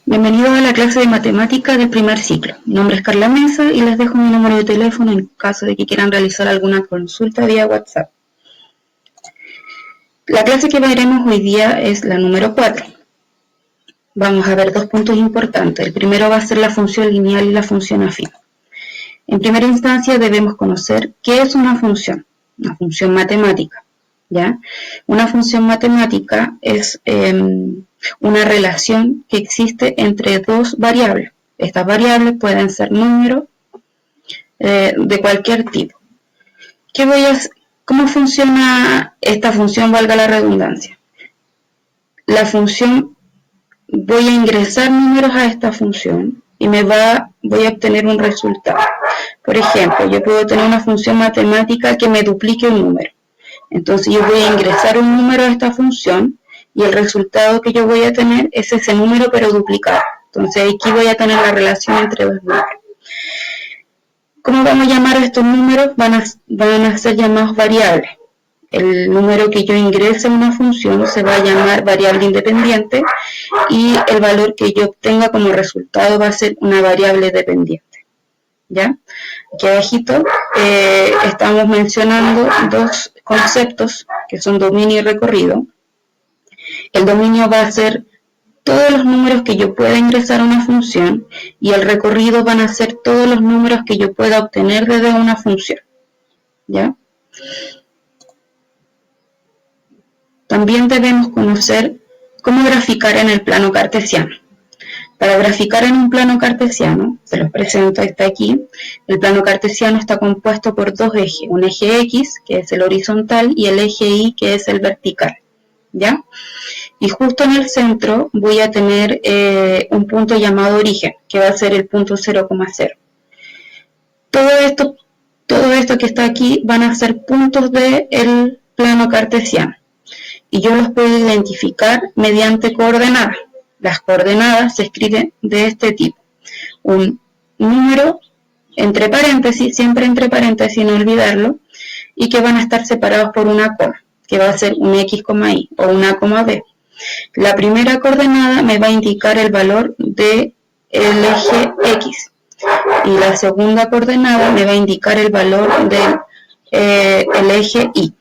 Bienvenidos a la clase de matemática del primer ciclo. Mi nombre es Carla Mesa y les dejo mi número de teléfono en caso de que quieran realizar alguna consulta vía WhatsApp. La clase que veremos hoy día es la número 4. Vamos a ver dos puntos importantes. El primero va a ser la función lineal y la función afín. En primera instancia debemos conocer qué es una función matemática. ¿Ya? Una función matemática es una relación que existe entre dos variables. Estas variables pueden ser números de cualquier tipo. ¿Cómo funciona esta función, valga la redundancia? La función, voy a ingresar números a esta función y voy a obtener un resultado. Por ejemplo, yo puedo tener una función matemática que me duplique un número. Entonces yo voy a ingresar un número a esta función y el resultado que yo voy a tener es ese número pero duplicado. Entonces aquí voy a tener la relación entre dos números. ¿Cómo vamos a llamar a estos números? Van a ser llamados variables. El número que yo ingrese a una función se va a llamar variable independiente y el valor que yo obtenga como resultado va a ser una variable dependiente. ¿Ya? Aquí abajito estamos mencionando dos conceptos que son dominio y recorrido. El dominio va a ser todos los números que yo pueda ingresar a una función y el recorrido van a ser todos los números que yo pueda obtener desde una función. ¿Ya? También debemos conocer cómo graficar en el plano cartesiano. Para graficar en un plano cartesiano, se los presento, está aquí, el plano cartesiano está compuesto por dos ejes, un eje X, que es el horizontal, y el eje Y, que es el vertical, ¿ya? Y justo en el centro voy a tener un punto llamado origen, que va a ser el punto 0,0. Todo esto que está aquí van a ser puntos del plano cartesiano, y yo los puedo identificar mediante coordenadas. Las coordenadas se escriben de este tipo. Un número entre paréntesis, siempre entre paréntesis, no olvidarlo, y que van a estar separados por una coma, que va a ser un X, Y o una coma B. La primera coordenada me va a indicar el valor del eje X y la segunda coordenada me va a indicar el valor del eje Y.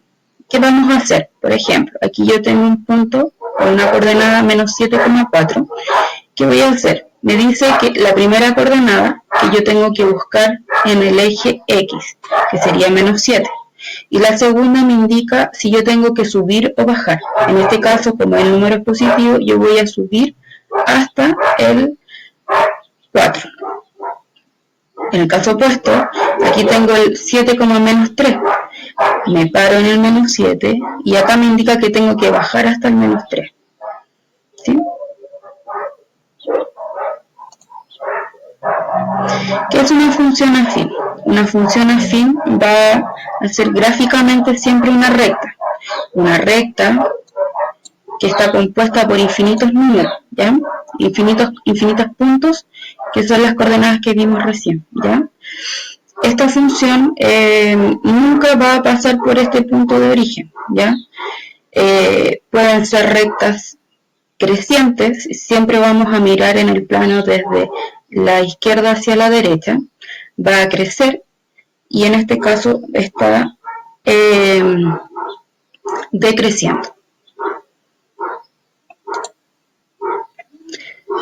¿Qué vamos a hacer? Por ejemplo, aquí yo tengo un punto con una coordenada menos 7,4. ¿Qué voy a hacer? Me dice que la primera coordenada que yo tengo que buscar en el eje X, que sería menos 7. Y la segunda me indica si yo tengo que subir o bajar. En este caso, como el número es positivo, yo voy a subir hasta el 4. En el caso opuesto, aquí tengo el 7, menos 3. Me paro en el menos 7 y acá me indica que tengo que bajar hasta el menos 3. ¿Sí? ¿Qué es una función afín? Una función afín va a ser gráficamente siempre una recta. Una recta que está compuesta por infinitos números, ¿ya? Infinitos puntos, que son las coordenadas que vimos recién, ¿ya? Esta función nunca va a pasar por este punto de origen, ¿ya? Pueden ser rectas crecientes, siempre vamos a mirar en el plano desde la izquierda hacia la derecha, va a crecer y en este caso está decreciendo.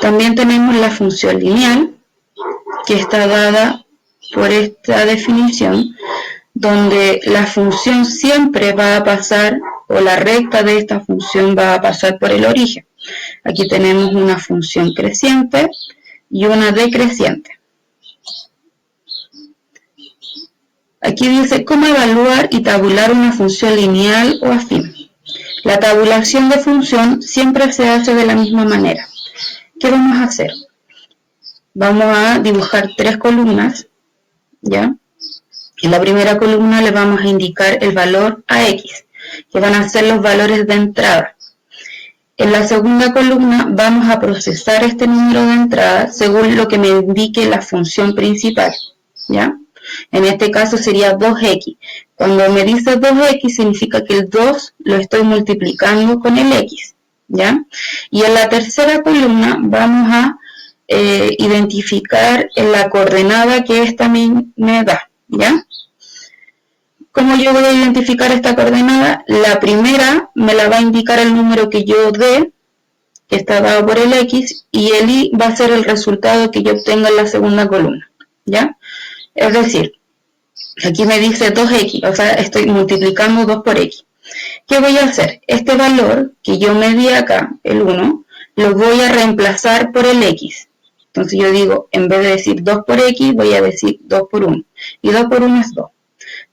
También tenemos la función lineal, que está dada por esta definición, donde la función siempre va a pasar, o la recta de esta función va a pasar por el origen. Aquí tenemos una función creciente y una decreciente. Aquí dice cómo evaluar y tabular una función lineal o afín. La tabulación de función siempre se hace de la misma manera. ¿Qué vamos a hacer? Vamos a dibujar tres columnas, ¿ya? En la primera columna le vamos a indicar el valor a X, que van a ser los valores de entrada. En la segunda columna vamos a procesar este número de entrada según lo que me indique la función principal, ¿ya? En este caso sería 2x. Cuando me dice 2x significa que el 2 lo estoy multiplicando con el x, ¿ya? Y en la tercera columna vamos a identificar la coordenada que esta me da, ¿ya? ¿Cómo yo voy a identificar esta coordenada? La primera me la va a indicar el número que yo dé, que está dado por el X, y el Y va a ser el resultado que yo obtenga en la segunda columna, ¿ya? Es decir, aquí me dice 2X, o sea, estoy multiplicando 2 por X. ¿Qué voy a hacer? Este valor que yo medí acá, el 1, lo voy a reemplazar por el X. Entonces yo digo, en vez de decir 2 por X, voy a decir 2 por 1. Y 2 por 1 es 2.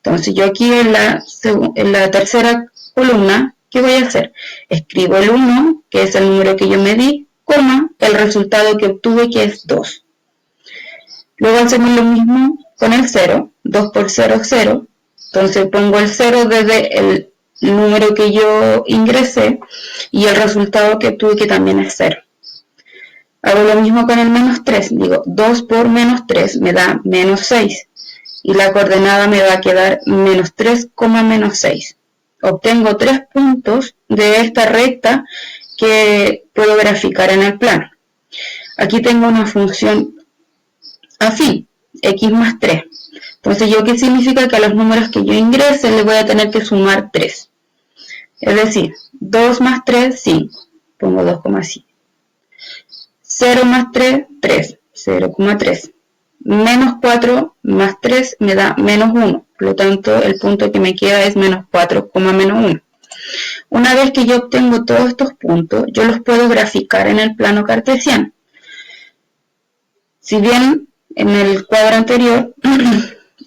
Entonces yo aquí en la tercera columna, ¿qué voy a hacer? Escribo el 1, que es el número que yo medí, coma, el resultado que obtuve, que es 2. Luego hacemos lo mismo con el 0, 2 por 0, 0. Entonces pongo el 0 desde el número que yo ingresé y el resultado que obtuve, que también es 0. Hago lo mismo con el menos 3, digo 2 por menos 3 me da menos 6 y la coordenada me va a quedar menos 3, menos 6. Obtengo 3 puntos de esta recta que puedo graficar en el plano. Aquí tengo una función afín, x más 3. Entonces, ¿qué significa? Que a los números que yo ingrese le voy a tener que sumar 3. Es decir, 2 más 3, 5. Pongo 2,5. 0 más 3, 3. 0,3. Menos 4 más 3 me da menos 1. Por lo tanto, el punto que me queda es menos 4, menos 1. Una vez que yo obtengo todos estos puntos, yo los puedo graficar en el plano cartesiano. Si bien en el cuadro anterior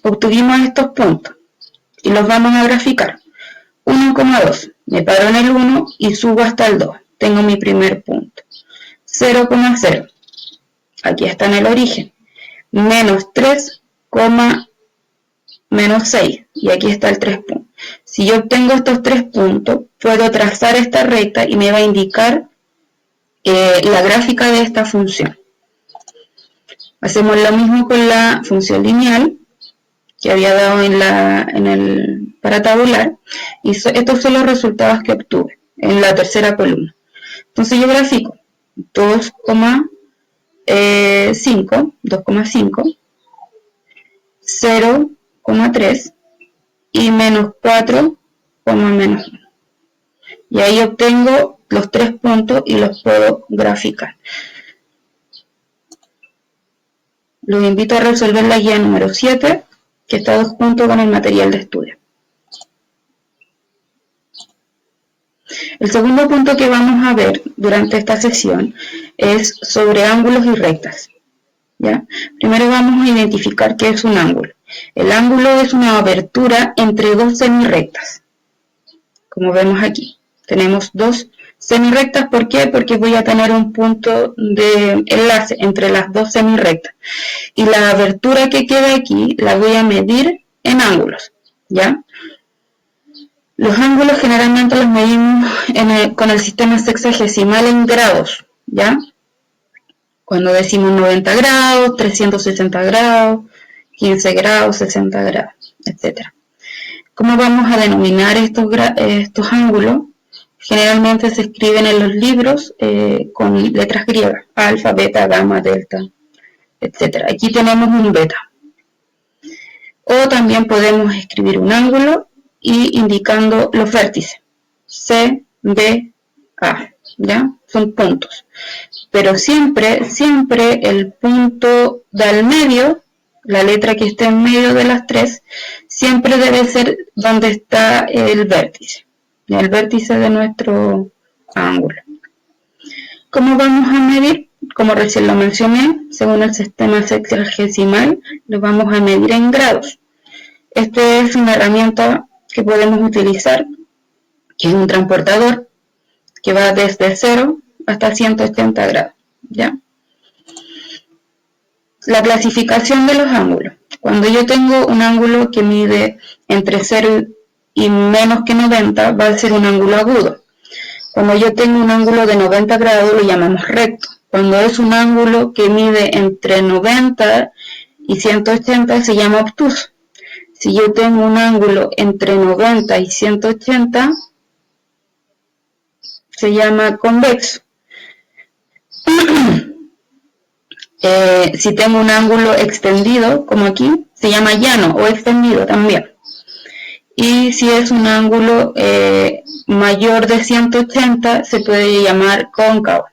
obtuvimos estos puntos y los vamos a graficar. 1,2. Me paro en el 1 y subo hasta el 2. Tengo mi primer punto. 0,0. Aquí está en el origen. Menos 3, menos 6. Y aquí está el 3 puntos. Si yo obtengo estos 3 puntos, puedo trazar esta recta y me va a indicar la gráfica de esta función. Hacemos lo mismo con la función lineal que había dado para tabular, y estos son los resultados que obtuve en la tercera columna. Entonces yo grafico 2,5, 0,3 y menos 4, menos 1. Y ahí obtengo los 3 puntos y los puedo graficar. Los invito a resolver la guía número 7, que está junto con el material de estudio. El segundo punto que vamos a ver durante esta sesión es sobre ángulos y rectas, ¿ya? Primero vamos a identificar qué es un ángulo. El ángulo es una abertura entre dos semirrectas, como vemos aquí. Tenemos dos semirrectas, ¿por qué? Porque voy a tener un punto de enlace entre las dos semirrectas. Y la abertura que queda aquí la voy a medir en ángulos, ¿ya? Los ángulos generalmente los medimos con el sistema sexagesimal en grados, ¿ya? Cuando decimos 90 grados, 360 grados, 15 grados, 60 grados, etc. ¿Cómo vamos a denominar estos ángulos? Generalmente se escriben en los libros con letras griegas, alfa, beta, gamma, delta, etc. Aquí tenemos un beta. O también podemos escribir un ángulo y indicando los vértices, C, B, A, ¿ya? Son puntos. Pero siempre el punto del medio, la letra que esté en medio de las tres, siempre debe ser donde está el vértice de nuestro ángulo. ¿Cómo vamos a medir? Como recién lo mencioné, según el sistema sexagesimal, lo vamos a medir en grados. Esta es una herramienta que podemos utilizar, que es un transportador, que va desde 0 hasta 180 grados, ¿ya? La clasificación de los ángulos. Cuando yo tengo un ángulo que mide entre 0 y menos que 90, va a ser un ángulo agudo. Cuando yo tengo un ángulo de 90 grados, lo llamamos recto. Cuando es un ángulo que mide entre 90 y 180, se llama obtuso. Si yo tengo un ángulo entre 90 y 180, se llama convexo. Si tengo un ángulo extendido, como aquí, se llama llano o extendido también. Y si es un ángulo mayor de 180, se puede llamar cóncavo.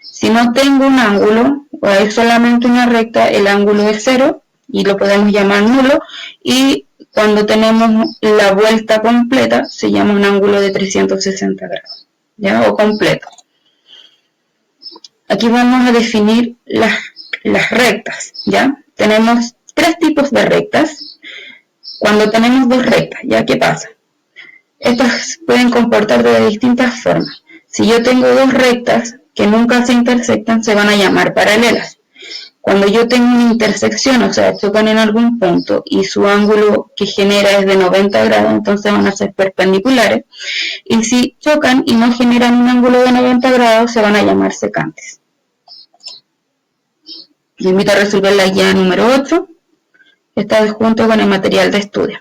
Si no tengo un ángulo, o hay solamente una recta, el ángulo es 0 y lo podemos llamar nulo. Y cuando tenemos la vuelta completa, se llama un ángulo de 360 grados, ¿ya? O completo. Aquí vamos a definir las rectas, ¿ya? Tenemos 3 tipos de rectas. Cuando tenemos 2 rectas, ¿ya? ¿Qué pasa? Estas pueden comportar de distintas formas. Si yo tengo 2 rectas que nunca se intersectan, se van a llamar paralelas. Cuando yo tengo una intersección, o sea, chocan en algún punto y su ángulo que genera es de 90 grados, entonces van a ser perpendiculares. Y si chocan y no generan un ángulo de 90 grados, se van a llamar secantes. Les invito a resolver la guía número 8, que está junto con el material de estudio.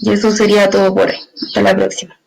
Y eso sería todo por hoy. Hasta la próxima.